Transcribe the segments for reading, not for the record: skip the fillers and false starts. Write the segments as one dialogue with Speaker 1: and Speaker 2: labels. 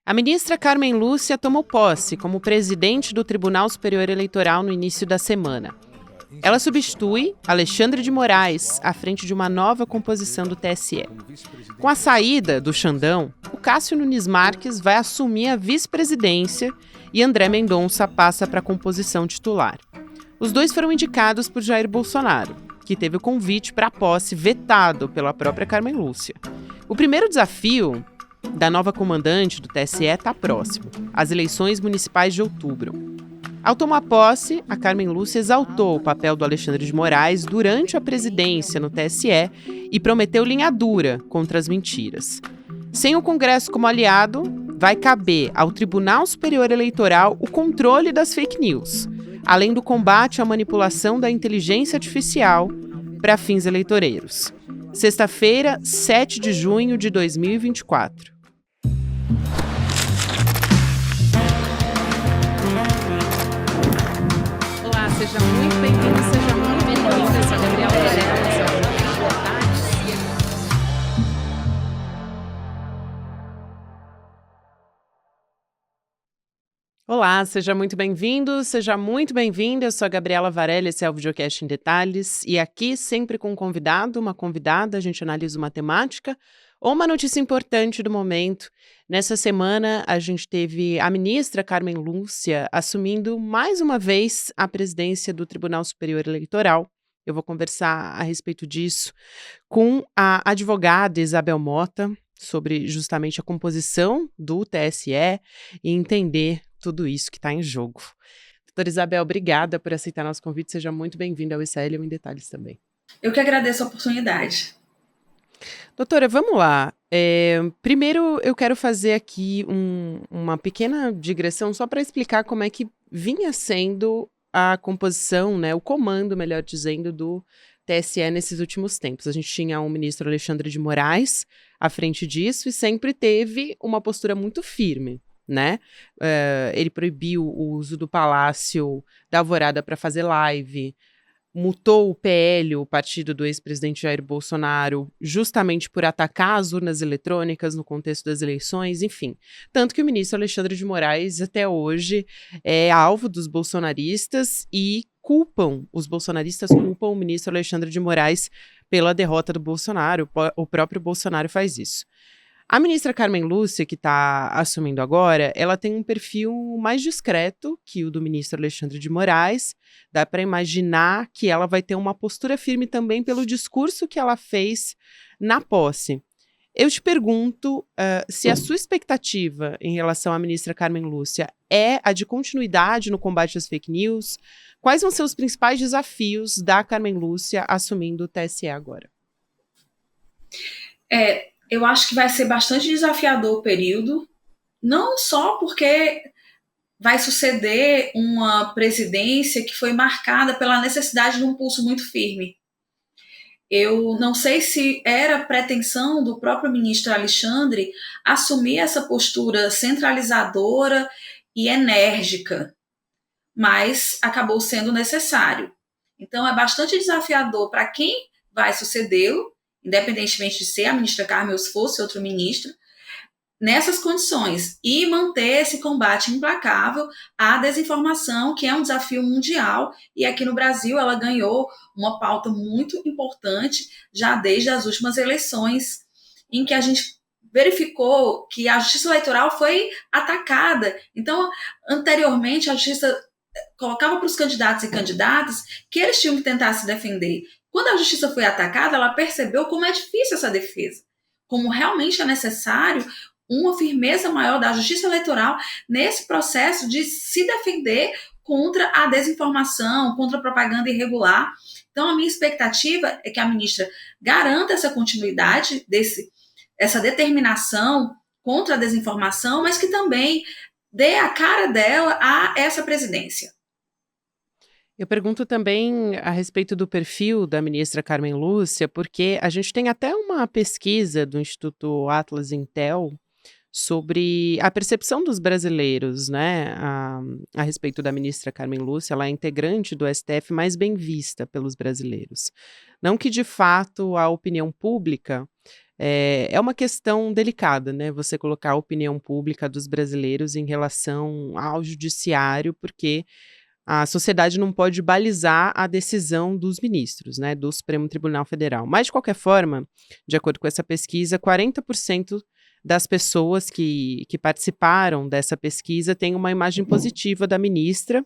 Speaker 1: A ministra Carmen Lúcia tomou posse como presidente do Tribunal Superior Eleitoral no início da semana. Ela substitui Alexandre de Moraes à frente de uma nova composição do TSE. Com a saída do Xandão, o Cássio Nunes Marques vai assumir a vice-presidência e André Mendonça passa para a composição titular. Os dois foram indicados por Jair Bolsonaro, que teve o convite para a posse vetado pela própria Carmen Lúcia. O primeiro desafio da nova comandante do TSE está próximo, as eleições municipais de outubro. Ao tomar posse, a Carmen Lúcia exaltou o papel do Alexandre de Moraes durante a presidência no TSE e prometeu linha dura contra as mentiras. Sem o Congresso como aliado, vai caber ao Tribunal Superior Eleitoral o controle das fake news, além do combate à manipulação da inteligência artificial para fins eleitoreiros. Sexta-feira, 7 de junho de 2024. Olá, seja muito bem-vindo, seja muito bem-vinda. Eu sou a Gabriela Varela, esse é o Olá, seja muito bem-vindo, seja muito bem-vinda. Eu sou a Gabriela Varela, esse é o Videocast em Detalhes. E aqui, sempre com um convidado, uma convidada, a gente analisa uma temática ou uma notícia importante do momento. Nessa semana, a gente teve a ministra Carmen Lúcia assumindo mais uma vez a presidência do Tribunal Superior Eleitoral. Eu vou conversar a respeito disso com a advogada Isabel Mota sobre justamente a composição do TSE e entender tudo isso que está em jogo. Doutora Isabel, obrigada por aceitar nosso convite. Seja muito bem-vinda ao ICL em Detalhes também.
Speaker 2: Eu que agradeço a oportunidade.
Speaker 1: Doutora, vamos lá. Primeiro, eu quero fazer aqui uma pequena digressão só para explicar como é que vinha sendo a composição, né, o comando, melhor dizendo, do TSE nesses últimos tempos. A gente tinha o ministro Alexandre de Moraes à frente disso e sempre teve uma postura muito firme, né? Ele proibiu o uso do Palácio da Alvorada para fazer live, multou o PL, o partido do ex-presidente Jair Bolsonaro, justamente por atacar as urnas eletrônicas no contexto das eleições, enfim. Tanto que o ministro Alexandre de Moraes, até hoje, é alvo dos bolsonaristas e os bolsonaristas culpam o ministro Alexandre de Moraes pela derrota do Bolsonaro. O próprio Bolsonaro faz isso. A ministra Carmen Lúcia, que está assumindo agora, ela tem um perfil mais discreto que o do ministro Alexandre de Moraes. Dá para imaginar que ela vai ter uma postura firme também pelo discurso que ela fez na posse. Eu te pergunto se a sua expectativa em relação à ministra Carmen Lúcia é a de continuidade no combate às fake news. Quais vão ser os principais desafios da Carmen Lúcia assumindo o TSE agora?
Speaker 2: Eu acho que vai ser bastante desafiador o período, não só porque vai suceder uma presidência que foi marcada pela necessidade de um pulso muito firme. Eu não sei se era pretensão do próprio ministro Alexandre assumir essa postura centralizadora e enérgica, mas acabou sendo necessário. Então é bastante desafiador para quem vai sucedê-lo, independentemente de ser a ministra Carmen ou se fosse outro ministro, nessas condições, e manter esse combate implacável à desinformação, que é um desafio mundial, e aqui no Brasil ela ganhou uma pauta muito importante já desde as últimas eleições, em que a gente verificou que a justiça eleitoral foi atacada. Então, anteriormente, a justiça colocava para os candidatos e candidatas que eles tinham que tentar se defender. Quando a justiça foi atacada, ela percebeu como é difícil essa defesa, como realmente é necessário uma firmeza maior da justiça eleitoral nesse processo de se defender contra a desinformação, contra a propaganda irregular. Então, a minha expectativa é que a ministra garanta essa continuidade, essa determinação contra a desinformação, mas que também dê a cara dela a essa presidência.
Speaker 1: Eu pergunto também a respeito do perfil da ministra Carmen Lúcia, porque a gente tem até uma pesquisa do Instituto Atlas Intel sobre a percepção dos brasileiros, né, a respeito da ministra Carmen Lúcia. Ela é integrante do STF mais bem vista pelos brasileiros. Não que, de fato, a opinião pública É uma questão delicada, né, você colocar a opinião pública dos brasileiros em relação ao judiciário, porque a sociedade não pode balizar a decisão dos ministros, né, do Supremo Tribunal Federal. Mas, de qualquer forma, de acordo com essa pesquisa, 40% das pessoas que participaram dessa pesquisa têm uma imagem positiva da ministra,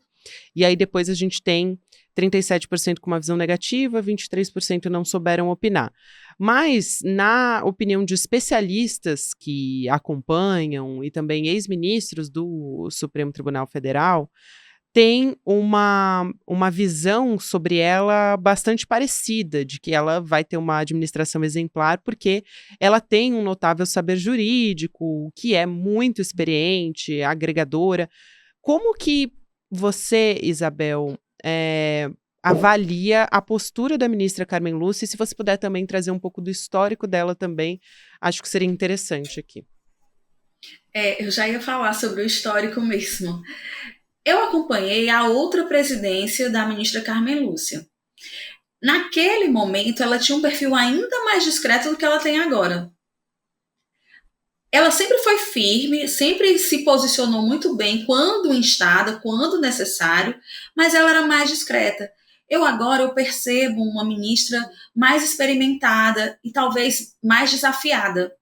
Speaker 1: e aí depois a gente tem 37% com uma visão negativa, 23% não souberam opinar. Mas, na opinião de especialistas que acompanham e também ex-ministros do Supremo Tribunal Federal, tem uma visão sobre ela bastante parecida, de que ela vai ter uma administração exemplar, porque ela tem um notável saber jurídico, que é muito experiente, agregadora. Como que você, Isabel, avalia a postura da ministra Carmen Lúcia? E se você puder também trazer um pouco do histórico dela também, acho que seria interessante aqui.
Speaker 2: Eu já ia falar sobre o histórico mesmo. Eu acompanhei a outra presidência da ministra Carmen Lúcia. Naquele momento, ela tinha um perfil ainda mais discreto do que ela tem agora. Ela sempre foi firme, sempre se posicionou muito bem quando instada, quando necessário, mas ela era mais discreta. Eu percebo uma ministra mais experimentada e talvez mais desafiada.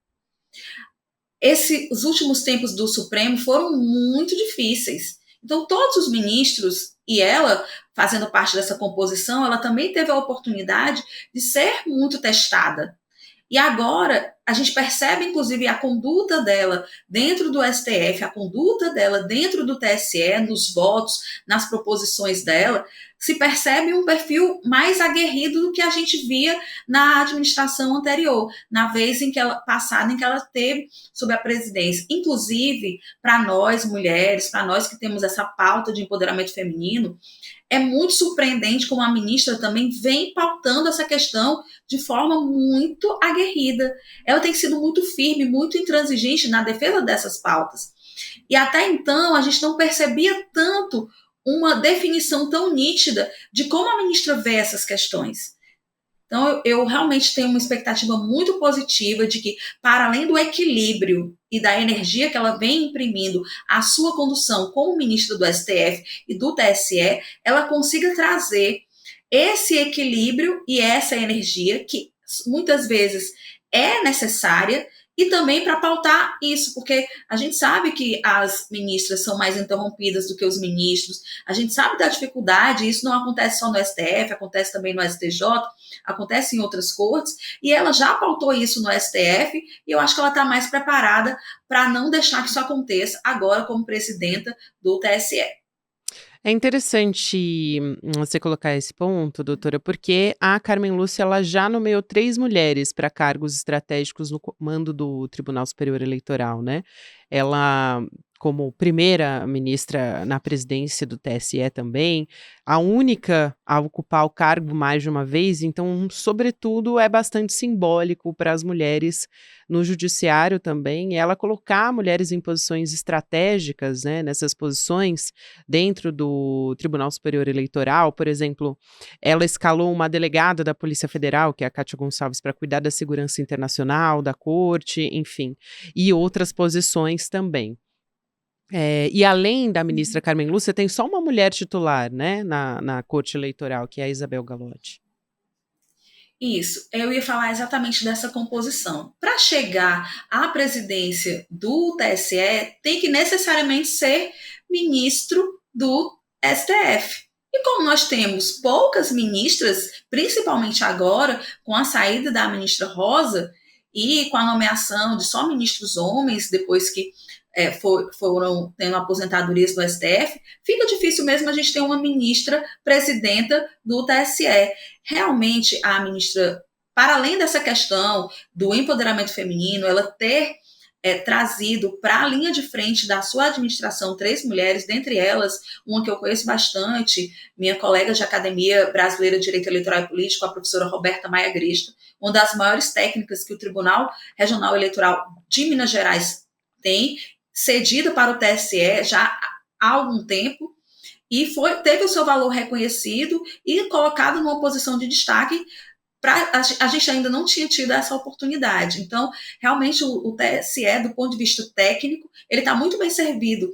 Speaker 2: Os últimos tempos do Supremo foram muito difíceis. Então, todos os ministros, e ela, fazendo parte dessa composição, ela também teve a oportunidade de ser muito testada. E agora a gente percebe, inclusive, a conduta dela dentro do STF, a conduta dela dentro do TSE, nos votos, nas proposições dela, se percebe um perfil mais aguerrido do que a gente via na administração anterior, na vez em que ela teve sob a presidência. Inclusive, para nós mulheres, para nós que temos essa pauta de empoderamento feminino, é muito surpreendente como a ministra também vem pautando essa questão de forma muito aguerrida. Ela tem sido muito firme, muito intransigente na defesa dessas pautas. E até então a gente não percebia tanto uma definição tão nítida de como a ministra vê essas questões. Então, eu realmente tenho uma expectativa muito positiva de que, para além do equilíbrio e da energia que ela vem imprimindo à sua condução como ministra do STF e do TSE, ela consiga trazer esse equilíbrio e essa energia que muitas vezes é necessária e também para pautar isso, porque a gente sabe que as ministras são mais interrompidas do que os ministros, a gente sabe da dificuldade, isso não acontece só no STF, acontece também no STJ, acontece em outras cortes, e ela já pautou isso no STF, e eu acho que ela está mais preparada para não deixar que isso aconteça agora como presidenta do TSE.
Speaker 1: É interessante você colocar esse ponto, doutora, porque a Carmen Lúcia ela já nomeou 3 mulheres para cargos estratégicos no comando do Tribunal Superior Eleitoral, né. Ela, como primeira ministra na presidência do TSE também, a única a ocupar o cargo mais de uma vez, então, sobretudo, é bastante simbólico para as mulheres no judiciário também, ela colocar mulheres em posições estratégicas, né, nessas posições, dentro do Tribunal Superior Eleitoral. Por exemplo, ela escalou uma delegada da Polícia Federal, que é a Cátia Gonçalves, para cuidar da segurança internacional, da corte, enfim, e outras posições também. E além da ministra Carmen Lúcia, tem só uma mulher titular, né, na corte eleitoral, que é a Isabel Galotti.
Speaker 2: Isso, eu ia falar exatamente dessa composição. Para chegar à presidência do TSE, tem que necessariamente ser ministro do STF. E como nós temos poucas ministras, principalmente agora, com a saída da ministra Rosa e com a nomeação de só ministros homens, depois que foram tendo aposentadorias do STF, fica difícil mesmo a gente ter uma ministra presidenta do TSE. Realmente, a ministra, para além dessa questão do empoderamento feminino, ela ter trazido para a linha de frente da sua administração 3 mulheres, dentre elas, uma que eu conheço bastante, minha colega de Academia Brasileira de Direito Eleitoral e Político, a professora Roberta Maia Grista, uma das maiores técnicas que o Tribunal Regional Eleitoral de Minas Gerais tem, cedida para o TSE já há algum tempo, e teve o seu valor reconhecido e colocado numa posição de destaque a gente ainda não tinha tido essa oportunidade. Então, realmente, o TSE, do ponto de vista técnico, ele está muito bem servido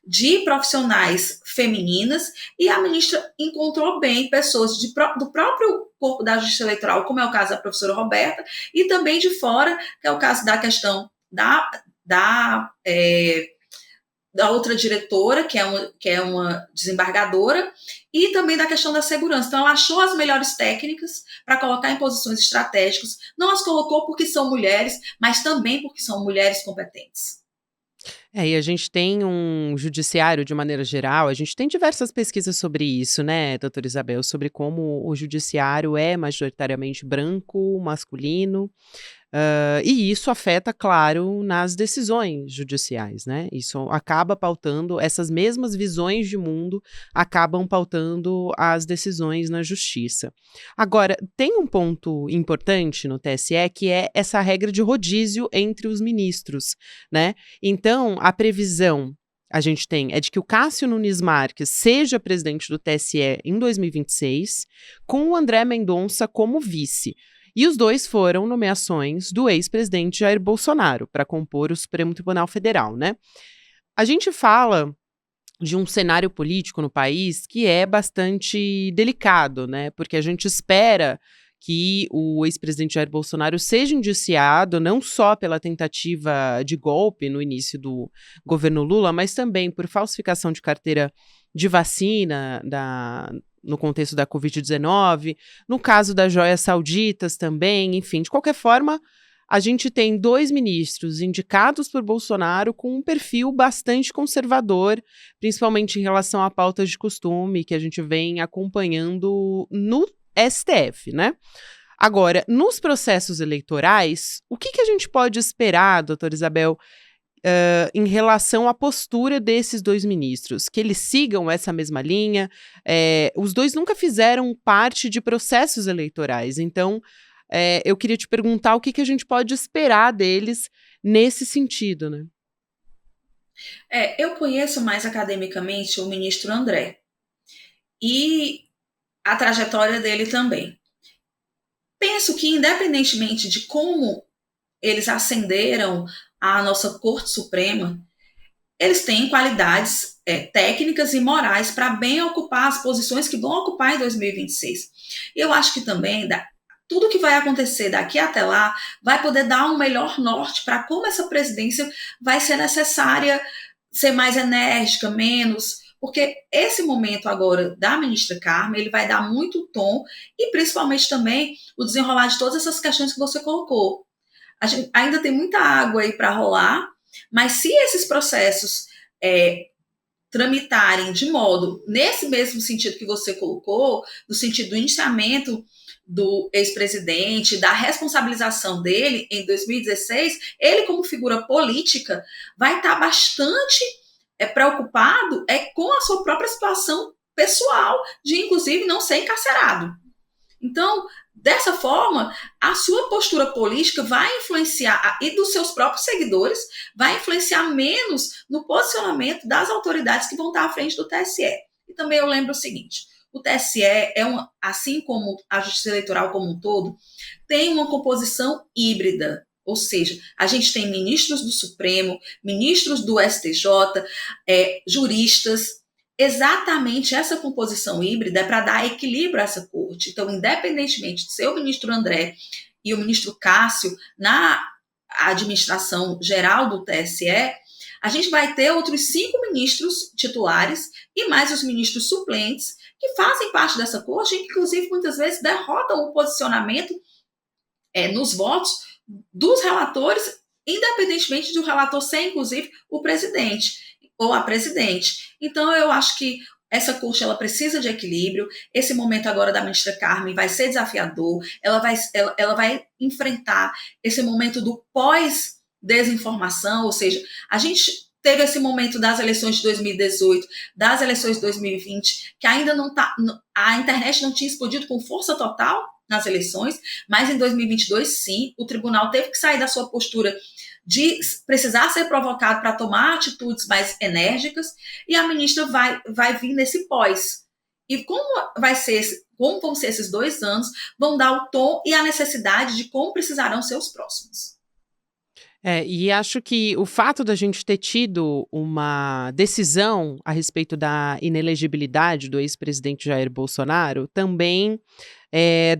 Speaker 2: de profissionais femininas, e a ministra encontrou bem pessoas do próprio corpo da Justiça Eleitoral, como é o caso da professora Roberta, e também de fora, que é o caso da questão da outra diretora, que é uma desembargadora, e também da questão da segurança. Então, ela achou as melhores técnicas para colocar em posições estratégicas. Não as colocou porque são mulheres, mas também porque são mulheres competentes.
Speaker 1: E a gente tem um judiciário de maneira geral, a gente tem diversas pesquisas sobre isso, né, doutora Isabel, sobre como o judiciário é majoritariamente branco, masculino, e isso afeta, claro, nas decisões judiciais, né? Isso acaba pautando, essas mesmas visões de mundo acabam pautando as decisões na justiça. Agora, tem um ponto importante no TSE que é essa regra de rodízio entre os ministros, né? Então, a previsão a gente tem é de que o Cássio Nunes Marques seja presidente do TSE em 2026, com o André Mendonça como vice. E os dois foram nomeações do ex-presidente Jair Bolsonaro para compor o Supremo Tribunal Federal, né? A gente fala de um cenário político no país que é bastante delicado, né? Porque a gente espera que o ex-presidente Jair Bolsonaro seja indiciado não só pela tentativa de golpe no início do governo Lula, mas também por falsificação de carteira de vacina no contexto da Covid-19, no caso das joias sauditas também, enfim, de qualquer forma, a gente tem 2 ministros indicados por Bolsonaro com um perfil bastante conservador, principalmente em relação a pautas de costume que a gente vem acompanhando no STF, né? Agora, nos processos eleitorais, o que a gente pode esperar, doutora Isabel, em relação à postura desses 2 ministros? Que eles sigam essa mesma linha? Os 2 nunca fizeram parte de processos eleitorais, então eu queria te perguntar o que a gente pode esperar deles nesse sentido, né?
Speaker 2: Eu conheço mais academicamente o ministro André e a trajetória dele também. Penso que, independentemente de como eles ascenderam à nossa Corte Suprema, eles têm qualidades técnicas e morais para bem ocupar as posições que vão ocupar em 2026. Eu acho que também tudo que vai acontecer daqui até lá vai poder dar um melhor norte para como essa presidência vai ser necessária ser mais enérgica, menos, porque esse momento agora da ministra Carmen, ele vai dar muito tom e principalmente também o desenrolar de todas essas questões que você colocou. A gente ainda tem muita água aí para rolar, mas se esses processos tramitarem de modo, nesse mesmo sentido que você colocou, no sentido do indiciamento do ex-presidente, da responsabilização dele em 2016, ele como figura política vai estar bastante preocupado com a sua própria situação pessoal, de inclusive não ser encarcerado. Então, dessa forma, a sua postura política vai influenciar, e dos seus próprios seguidores, vai influenciar menos no posicionamento das autoridades que vão estar à frente do TSE. E também eu lembro o seguinte, o TSE assim como a Justiça Eleitoral como um todo, tem uma composição híbrida, ou seja, a gente tem ministros do Supremo, ministros do STJ, juristas. Exatamente essa composição híbrida é para dar equilíbrio a essa corte. Então, independentemente de ser o ministro André e o ministro Cássio na administração geral do TSE, a gente vai ter outros 5 ministros titulares e mais os ministros suplentes que fazem parte dessa corte e que, inclusive, muitas vezes derrotam o posicionamento nos votos dos relatores, independentemente do relator ser, inclusive, o presidente ou a presidente. Então, eu acho que essa corte ela precisa de equilíbrio. Esse momento agora da ministra Carmen vai ser desafiador. Ela vai enfrentar esse momento do pós-desinformação, ou seja, a gente teve esse momento das eleições de 2018, das eleições de 2020, que ainda não tá, a internet não tinha explodido com força total nas eleições, mas em 2022, sim, o tribunal teve que sair da sua postura de precisar ser provocado para tomar atitudes mais enérgicas, e a ministra vai vir nesse pós. E como vão ser esses 2 anos, vão dar o tom e a necessidade de como precisarão ser os próximos.
Speaker 1: E acho que o fato da gente ter tido uma decisão a respeito da inelegibilidade do ex-presidente Jair Bolsonaro também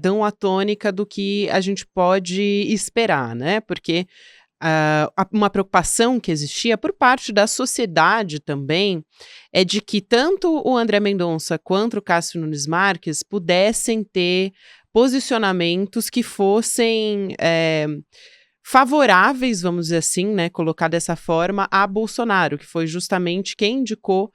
Speaker 1: dão a tônica do que a gente pode esperar, né? Porque uma preocupação que existia por parte da sociedade também é de que tanto o André Mendonça quanto o Cássio Nunes Marques pudessem ter posicionamentos que fossem favoráveis, vamos dizer assim, né, colocar dessa forma, a Bolsonaro, que foi justamente quem indicou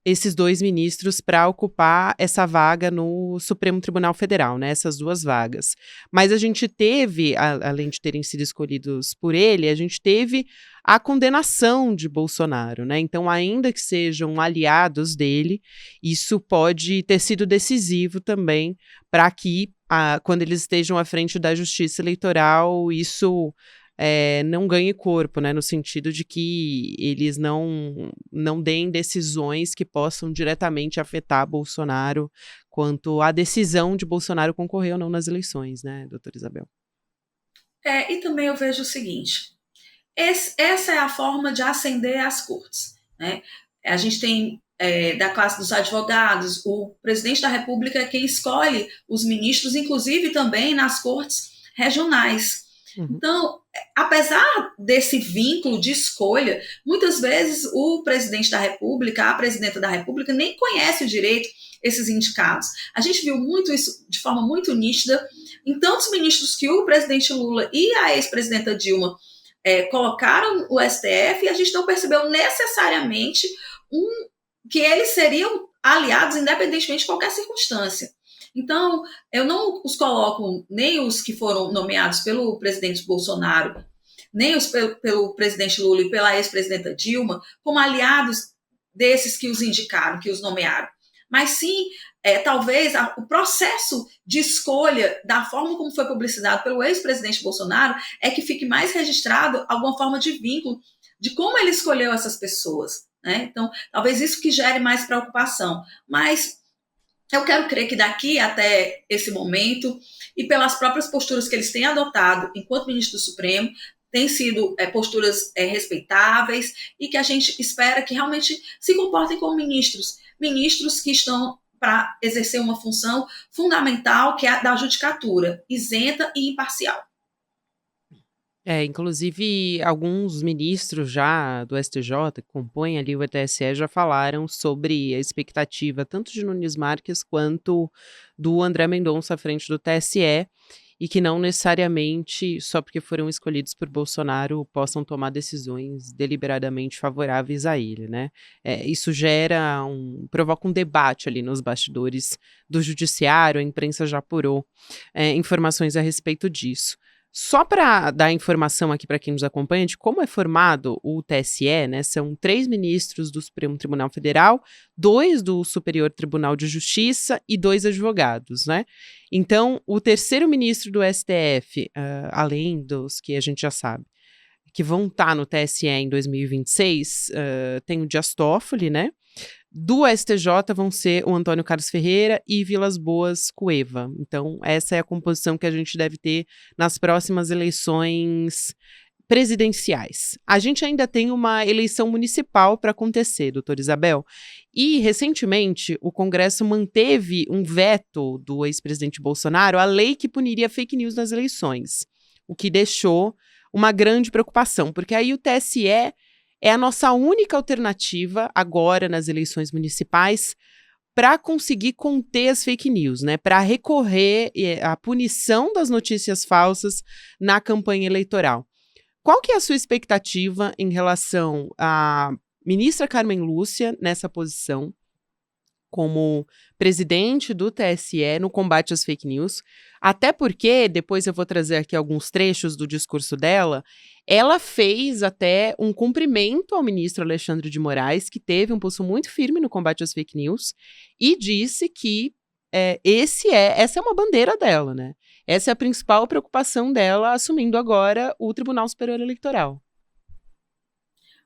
Speaker 1: esses 2 ministros para ocupar essa vaga no Supremo Tribunal Federal, né, essas 2 vagas. Mas a gente teve, além de terem sido escolhidos por ele, a gente teve a condenação de Bolsonaro, né, então ainda que sejam aliados dele, isso pode ter sido decisivo também para que, quando eles estejam à frente da Justiça Eleitoral, isso não ganhe corpo, né, no sentido de que eles não deem decisões que possam diretamente afetar Bolsonaro quanto à decisão de Bolsonaro concorrer ou não nas eleições, né, doutora Isabel?
Speaker 2: E também eu vejo o seguinte, essa é a forma de ascender às cortes, né? A gente tem da classe dos advogados, o presidente da República é quem escolhe os ministros, inclusive também nas cortes regionais.
Speaker 1: Uhum.
Speaker 2: Então, apesar desse vínculo de escolha, muitas vezes o presidente da República, a presidenta da República, nem conhece o direito esses indicados. A gente viu muito isso de forma muito nítida em tantos ministros que o presidente Lula e a ex-presidenta Dilma colocaram o STF, e a gente não percebeu necessariamente que eles seriam aliados independentemente de qualquer circunstância. Então, eu não os coloco nem os que foram nomeados pelo presidente Bolsonaro, nem os pelo presidente Lula e pela ex-presidenta Dilma, como aliados desses que os indicaram, que os nomearam. Mas sim, talvez o processo de escolha da forma como foi publicitado pelo ex-presidente Bolsonaro é que fique mais registrado alguma forma de vínculo de como ele escolheu essas pessoas, né? Então, talvez isso que gere mais preocupação. Mas eu quero crer que daqui até esse momento, e pelas próprias posturas que eles têm adotado enquanto ministro do Supremo, têm sido posturas respeitáveis, e que a gente espera que realmente se comportem como ministros que estão para exercer uma função fundamental, que é a da judicatura, isenta e imparcial.
Speaker 1: Inclusive, alguns ministros já do STJ, que compõem ali o TSE, já falaram sobre a expectativa tanto de Nunes Marques quanto do André Mendonça à frente do TSE, e que não necessariamente, só porque foram escolhidos por Bolsonaro, possam tomar decisões deliberadamente favoráveis a ele, né? Isso provoca um debate ali nos bastidores do judiciário, a imprensa já apurou informações a respeito disso. Só para dar informação aqui para quem nos acompanha de como é formado o TSE, né? São 3 ministros do Supremo Tribunal Federal, 2 do Superior Tribunal de Justiça e 2 advogados, né? Então, o terceiro ministro do STF, além dos que a gente já sabe, que vão estar no TSE em 2026, tem o Dias Toffoli, né? Do STJ vão ser o Antônio Carlos Ferreira e Vilas Boas Cueva. Então, essa é a composição que a gente deve ter nas próximas eleições presidenciais. A gente ainda tem uma eleição municipal para acontecer, doutora Isabel. E, recentemente, o Congresso manteve um veto do ex-presidente Bolsonaro à lei que puniria fake news nas eleições, o que deixou uma grande preocupação, porque aí o TSE é a nossa única alternativa agora nas eleições municipais para conseguir conter as fake news, né? Para recorrer à punição das notícias falsas na campanha eleitoral. Qual que é a sua expectativa em relação à ministra Carmen Lúcia nessa posição como presidente do TSE no combate às fake news? Até porque, depois eu vou trazer aqui alguns trechos do discurso dela, ela fez até um cumprimento ao ministro Alexandre de Moraes, que teve um pulso muito firme no combate às fake news, e disse que essa é uma bandeira dela, né? Essa é a principal preocupação dela, assumindo agora o Tribunal Superior Eleitoral.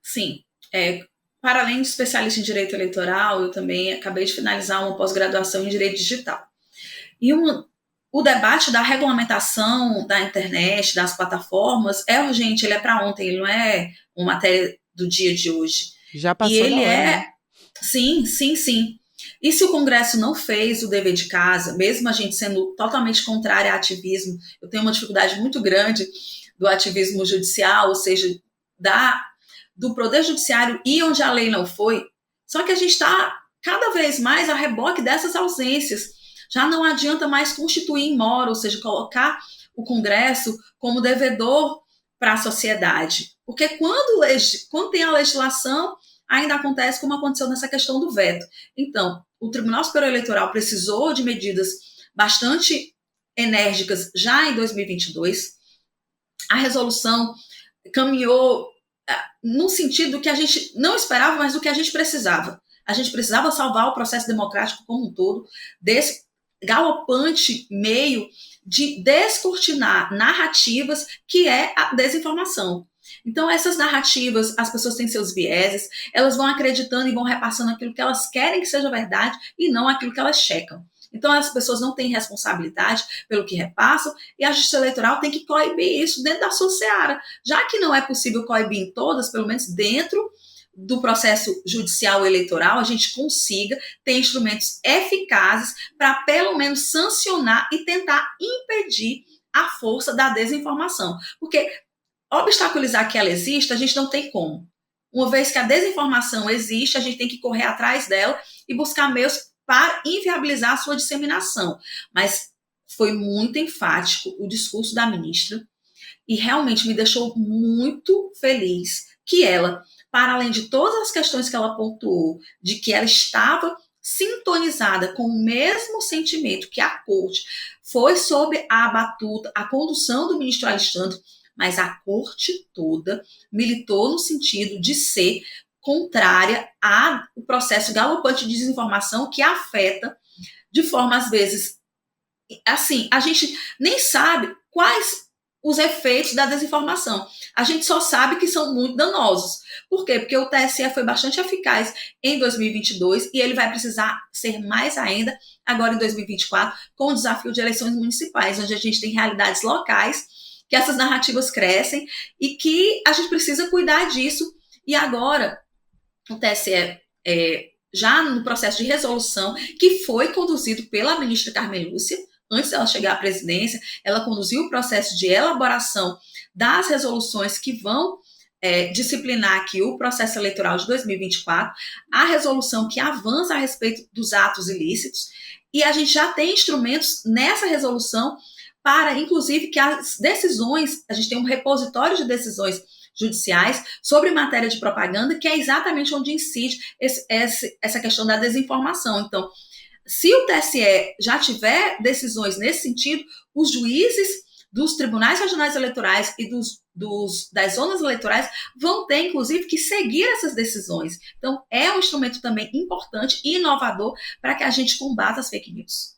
Speaker 2: Sim, para além de especialista em direito eleitoral, eu também acabei de finalizar uma pós-graduação em direito digital. E o debate da regulamentação da internet, das plataformas, é urgente, ele é para ontem, ele não é uma matéria do dia de hoje.
Speaker 1: Já passou
Speaker 2: e ele
Speaker 1: da hora,
Speaker 2: é...
Speaker 1: né?
Speaker 2: Sim. E se o Congresso não fez o dever de casa, mesmo a gente sendo totalmente contrário a ativismo, eu tenho uma dificuldade muito grande do ativismo judicial, ou seja, do poder judiciário ir onde a lei não foi, só que a gente está cada vez mais a reboque dessas ausências. Já não adianta mais constituir em mora, ou seja, colocar o Congresso como devedor para a sociedade. Porque quando tem a legislação, ainda acontece como aconteceu nessa questão do veto. Então, o Tribunal Superior Eleitoral precisou de medidas bastante enérgicas já em 2022. A resolução caminhou no sentido que a gente não esperava, mas do que a gente precisava. A gente precisava salvar o processo democrático como um todo, desse galopante meio de descortinar narrativas que é a desinformação. Então, essas narrativas, as pessoas têm seus vieses, elas vão acreditando e vão repassando aquilo que elas querem que seja verdade e não aquilo que elas checam. Então, as pessoas não têm responsabilidade pelo que repassam e a Justiça Eleitoral tem que coibir isso dentro da sua seara. Já que não é possível coibir em todas, pelo menos dentro do processo judicial eleitoral, a gente consiga ter instrumentos eficazes para, pelo menos, sancionar e tentar impedir a força da desinformação. Porque obstaculizar que ela exista, a gente não tem como. Uma vez que a desinformação existe, a gente tem que correr atrás dela e buscar meios para inviabilizar a sua disseminação. Mas foi muito enfático o discurso da ministra e realmente me deixou muito feliz que ela, para além de todas as questões que ela pontuou, de que ela estava sintonizada com o mesmo sentimento que a corte, foi sob a batuta, a condução do ministro Alexandre, mas a corte toda militou no sentido de ser contrária ao processo galopante de desinformação que afeta de forma, às vezes, assim, a gente nem sabe quais os efeitos da desinformação. A gente só sabe que são muito danosos. Por quê? Porque o TSE foi bastante eficaz em 2022 e ele vai precisar ser mais ainda agora em 2024 com o desafio de eleições municipais, onde a gente tem realidades locais que essas narrativas crescem e que a gente precisa cuidar disso. E agora, o TSE, já no processo de resolução, que foi conduzido pela ministra Carmen Lúcia, antes dela chegar à presidência, ela conduziu o processo de elaboração das resoluções que vão disciplinar aqui o processo eleitoral de 2024, a resolução que avança a respeito dos atos ilícitos, e a gente já tem instrumentos nessa resolução para, inclusive, que as decisões, a gente tem um repositório de decisões judiciais sobre matéria de propaganda, que é exatamente onde incide essa questão da desinformação. Então, se o TSE já tiver decisões nesse sentido, os juízes dos tribunais regionais eleitorais e das zonas eleitorais vão ter, inclusive, que seguir essas decisões. Então, é um instrumento também importante e inovador para que a gente combata as fake news.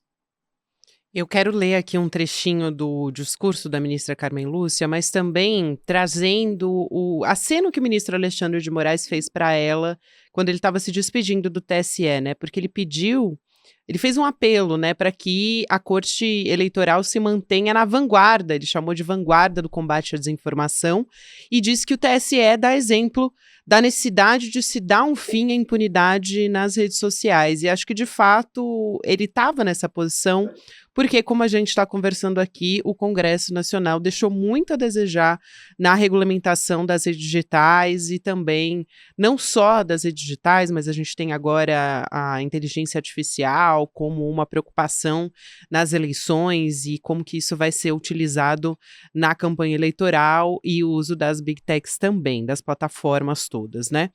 Speaker 1: Eu quero ler aqui um trechinho do discurso da ministra Carmen Lúcia, mas também trazendo o aceno que o ministro Alexandre de Moraes fez para ela quando ele estava se despedindo do TSE, né? Porque ele fez um apelo, né, para que a Corte Eleitoral se mantenha na vanguarda, ele chamou de vanguarda do combate à desinformação, e disse que o TSE dá exemplo da necessidade de se dar um fim à impunidade nas redes sociais. E acho que, de fato, ele estava nessa posição, porque, como a gente está conversando aqui, o Congresso Nacional deixou muito a desejar na regulamentação das redes digitais e também, não só das redes digitais, mas a gente tem agora a inteligência artificial como uma preocupação nas eleições e como que isso vai ser utilizado na campanha eleitoral e o uso das big techs também, das plataformas todas, né?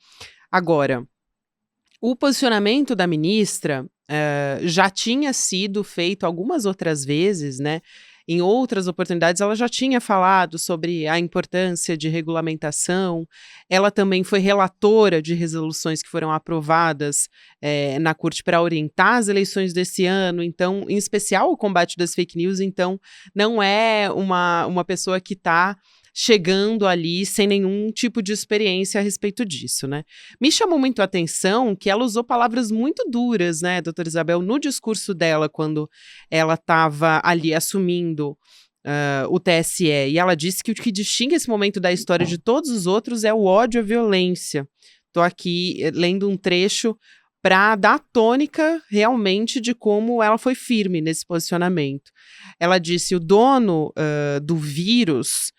Speaker 1: Agora, o posicionamento da ministra já tinha sido feito algumas outras vezes, né? Em outras oportunidades, ela já tinha falado sobre a importância de regulamentação. Ela também foi relatora de resoluções que foram aprovadas na Corte para orientar as eleições desse ano. Então, em especial o combate das fake news. Então, não é uma pessoa que está chegando ali sem nenhum tipo de experiência a respeito disso, né? Me chamou muito a atenção que ela usou palavras muito duras, né, doutora Isabel, no discurso dela, quando ela estava ali assumindo o TSE, e ela disse que o que distingue esse momento da história de todos os outros é o ódio à violência. Estou aqui lendo um trecho para dar tônica realmente de como ela foi firme nesse posicionamento. Ela disse: o dono do vírus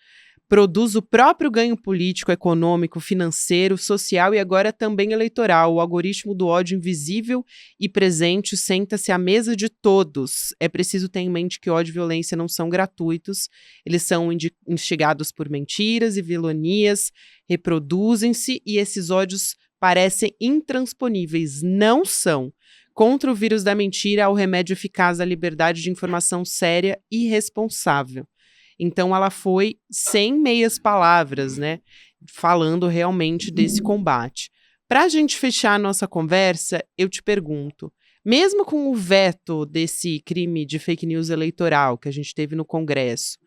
Speaker 1: produz o próprio ganho político, econômico, financeiro, social e agora também eleitoral. O algoritmo do ódio invisível e presente senta-se à mesa de todos. É preciso ter em mente que ódio e violência não são gratuitos, eles são instigados por mentiras e vilanias, reproduzem-se e esses ódios parecem intransponíveis. Não são. Contra o vírus da mentira há o remédio eficaz da liberdade de informação séria e responsável. Então, ela foi sem meias palavras, né? Falando realmente desse combate. Para a gente fechar a nossa conversa, eu te pergunto, mesmo com o veto desse crime de fake news eleitoral que a gente teve no Congresso,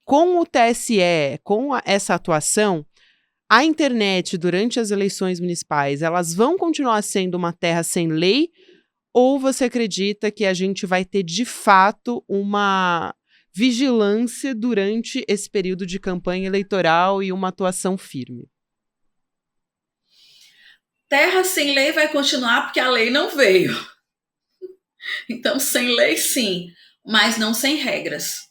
Speaker 1: com o TSE, com essa atuação, a internet durante as eleições municipais, elas vão continuar sendo uma terra sem lei? Ou você acredita que a gente vai ter, de fato, uma vigilância durante esse período de campanha eleitoral e uma atuação firme?
Speaker 2: Terra sem lei vai continuar porque a lei não veio. Então, sem lei, sim, mas não sem regras.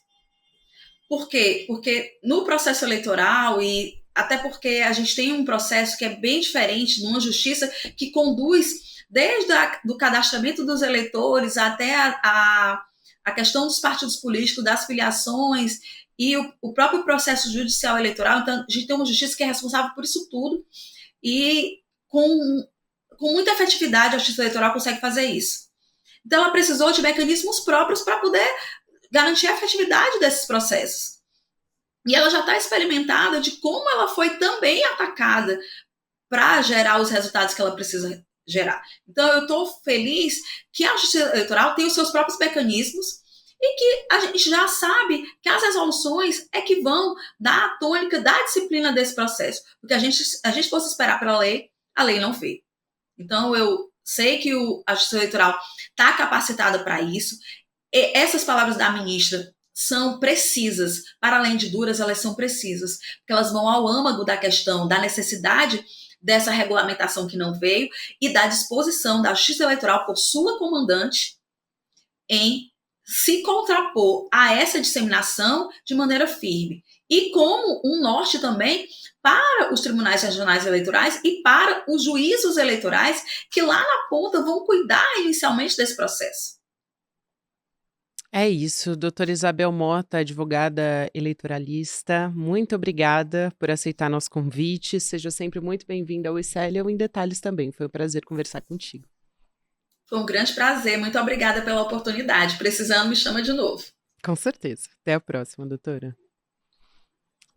Speaker 2: Por quê? Porque no processo eleitoral, e até porque a gente tem um processo que é bem diferente numa justiça que conduz desde do cadastramento dos eleitores até a questão dos partidos políticos, das filiações e o próprio processo judicial eleitoral. Então, a gente tem uma justiça que é responsável por isso tudo e com muita efetividade a justiça eleitoral consegue fazer isso. Então, ela precisou de mecanismos próprios para poder garantir a efetividade desses processos. E ela já está experimentada de como ela foi também atacada para gerar os resultados que ela precisa gerar. Então, eu estou feliz que a justiça eleitoral tem os seus próprios mecanismos e que a gente já sabe que as resoluções é que vão dar a tônica da disciplina desse processo. Porque a gente fosse esperar pela lei, a lei não veio. Então, eu sei que a justiça eleitoral está capacitada para isso. E essas palavras da ministra são precisas, para além de duras, elas são precisas, porque elas vão ao âmago da questão da necessidade dessa regulamentação que não veio e da disposição da Justiça Eleitoral por sua comandante em se contrapor a essa disseminação de maneira firme. E como um norte também para os tribunais regionais eleitorais e para os juízos eleitorais que lá na ponta vão cuidar inicialmente desse processo.
Speaker 1: É isso, doutora Isabel Mota, advogada eleitoralista, muito obrigada por aceitar nosso convite. Seja sempre muito bem-vinda ao ICL ou Em Detalhes também. Foi um prazer conversar contigo.
Speaker 2: Foi um grande prazer. Muito obrigada pela oportunidade. Precisando, me chama de novo.
Speaker 1: Com certeza. Até a próxima, doutora.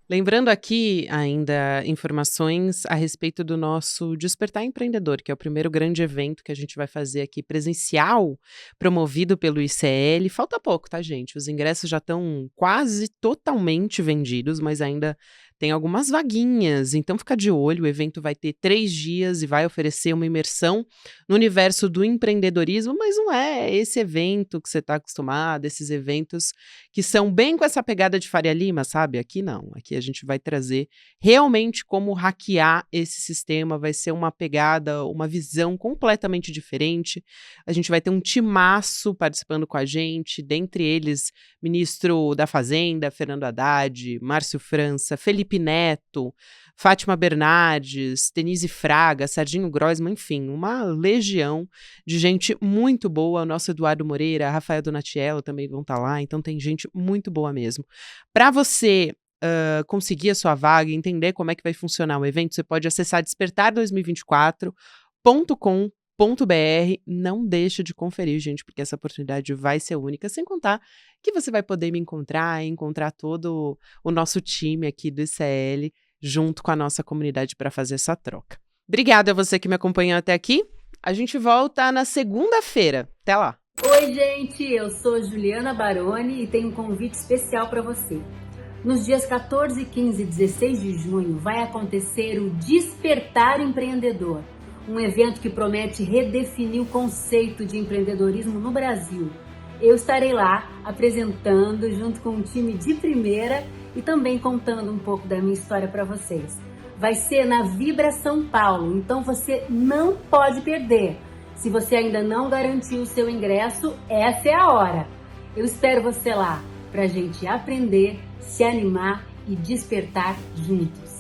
Speaker 1: Lembrando aqui ainda informações a respeito do nosso Despertar Empreendedor, que é o primeiro grande evento que a gente vai fazer aqui presencial, promovido pelo ICL. Falta pouco, tá, gente? Os ingressos já estão quase totalmente vendidos, mas ainda tem algumas vaguinhas, então fica de olho. O evento vai ter 3 dias e vai oferecer uma imersão no universo do empreendedorismo, mas não é esse evento que você está acostumado, esses eventos que são bem com essa pegada de Faria Lima, sabe? Aqui não, aqui a gente vai trazer realmente como hackear esse sistema, vai ser uma pegada, uma visão completamente diferente. A gente vai ter um timaço participando com a gente, dentre eles, ministro da Fazenda, Fernando Haddad, Márcio França, Felipe Neto, Fátima Bernardes, Denise Fraga, Serginho Groisman, enfim, uma legião de gente muito boa. O nosso Eduardo Moreira, Rafael Donatiello também vão estar lá, então tem gente muito boa mesmo. Para você conseguir a sua vaga e entender como é que vai funcionar o evento, você pode acessar despertar2024.com.br. Não deixa de conferir, gente, porque essa oportunidade vai ser única, sem contar que você vai poder me encontrar todo o nosso time aqui do ICL, junto com a nossa comunidade para fazer essa troca. Obrigada a você que me acompanhou até aqui. A gente volta na segunda-feira. Até lá!
Speaker 3: Oi, gente! Eu sou Juliana Baroni e tenho um convite especial para você. Nos dias 14, 15 e 16 de junho vai acontecer o Despertar Empreendedor, um evento que promete redefinir o conceito de empreendedorismo no Brasil. Eu estarei lá apresentando junto com um time de primeira e também contando um pouco da minha história para vocês. Vai ser na Vibra São Paulo, então você não pode perder. Se você ainda não garantiu o seu ingresso, essa é a hora. Eu espero você lá para a gente aprender, se animar e despertar juntos.